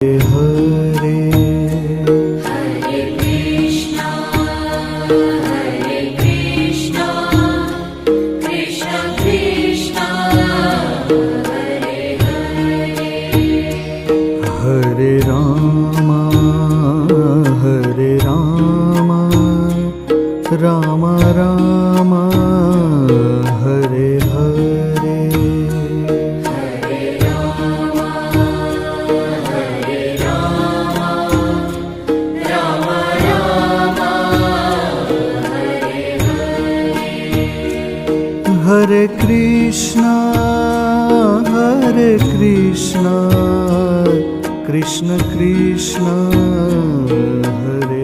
Hare Hare Krishna Krishna Krishna Hare Hare Hare Ram Ram Ram Hare Hare Hare Ram Ram Ram Hare Hare Hare Krishna Krishna Krishna Hare